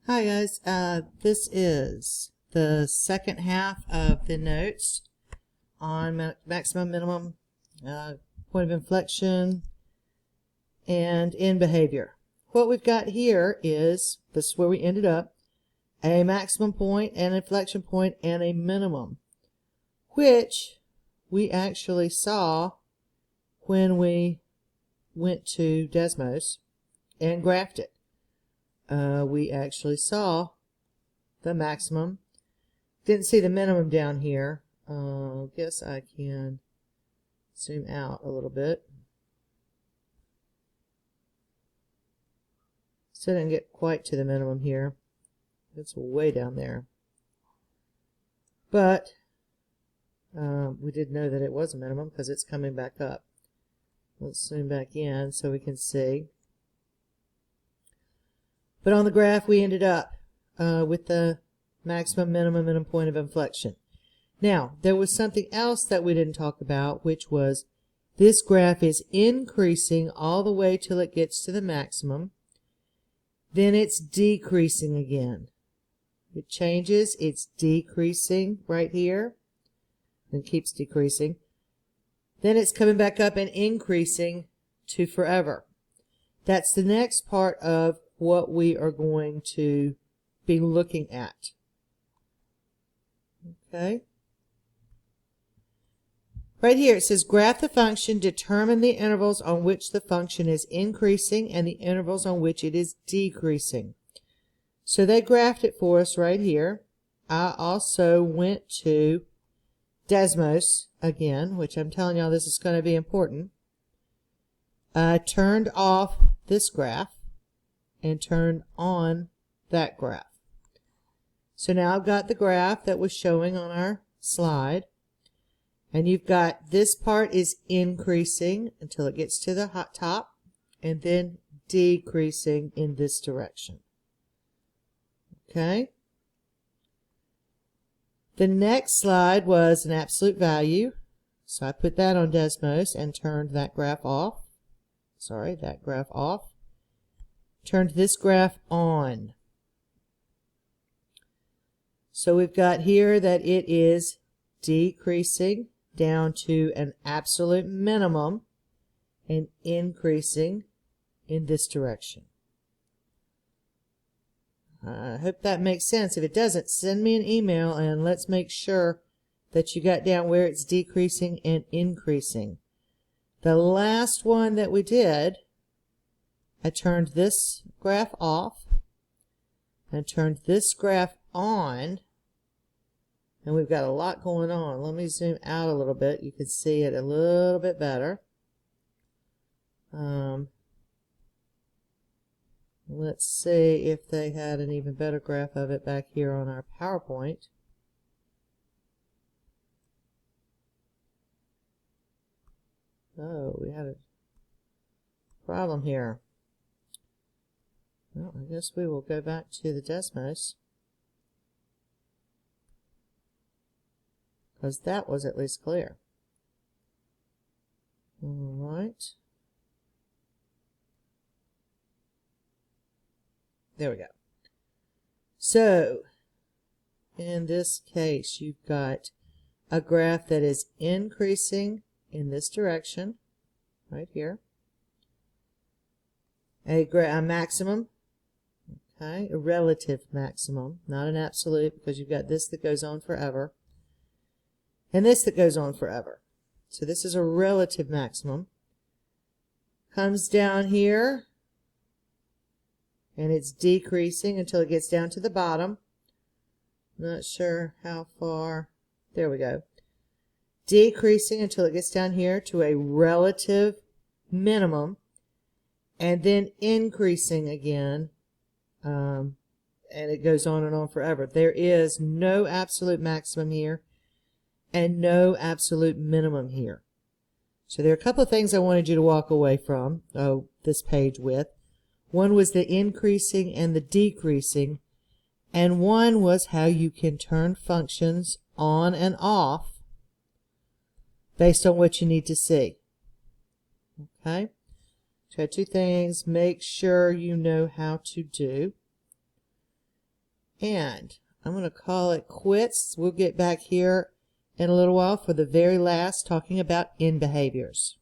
Hi guys, this is the second half of the notes on maximum, minimum, point of inflection, and end behavior. What we've got here is, this is where we ended up, a maximum point, an inflection point, and a minimum, which we actually saw when we went to Desmos and graphed it. We actually saw the maximum. Didn't see the minimum down here. Guess I can zoom out a little bit. Still didn't get quite to the minimum here. It's way down there. But we did know that it was a minimum because it's coming back up. Let's zoom back in so we can see. But on the graph, we ended up with the maximum, minimum, and a point of inflection. Now, there was something else that we didn't talk about, which was this graph is increasing all the way till it gets to the maximum. Then it's decreasing again. It changes, it's decreasing right here, and keeps decreasing. Then it's coming back up and increasing to forever. That's the next part of what we are going to be looking at. Okay. Right here it says graph the function, determine the intervals on which the function is increasing and the intervals on which it is decreasing. So they graphed it for us right here. I also went to Desmos again, which I'm telling y'all this is going to be important. I turned off this graph and turn on that graph. So now I've got the graph that was showing on our slide, and you've got this part is increasing until it gets to the hot top and then decreasing in this direction. Okay. The next slide was an absolute value, so I put that on Desmos and turned that graph off. Sorry, that graph off. Turned this graph on. So we've got here that it is decreasing down to an absolute minimum and increasing in this direction. I hope that makes sense. If it doesn't, send me an email and let's make sure that you got down where it's decreasing and increasing. The last one that we did, I turned this graph off and turned this graph on, and we've got a lot going on. Let me zoom out a little bit. You can see it a little bit better. Let's see if they had an even better graph of it back here on our PowerPoint. Oh, we had a problem here. Well, I guess we will go back to the Desmos, because that was at least clear. All right. There we go. So, in this case, you've got a graph that is increasing in this direction, right here. A maximum. Okay, a relative maximum, not an absolute, because you've got this that goes on forever, and this that goes on forever. So this is a relative maximum. Comes down here, and it's decreasing until it gets down to the bottom. Not sure how far. There we go. Decreasing until it gets down here to a relative minimum, and then increasing again. And it goes on and on forever. There is no absolute maximum here and no absolute minimum here. So there are a couple of things I wanted you to walk away from this page with. One was the increasing and the decreasing, and one was how you can turn functions on and off based on what you need to see. Okay? So two things. Make sure you know how to do. And I'm going to call it quits. We'll get back here in a little while for the very last, talking about end behaviors.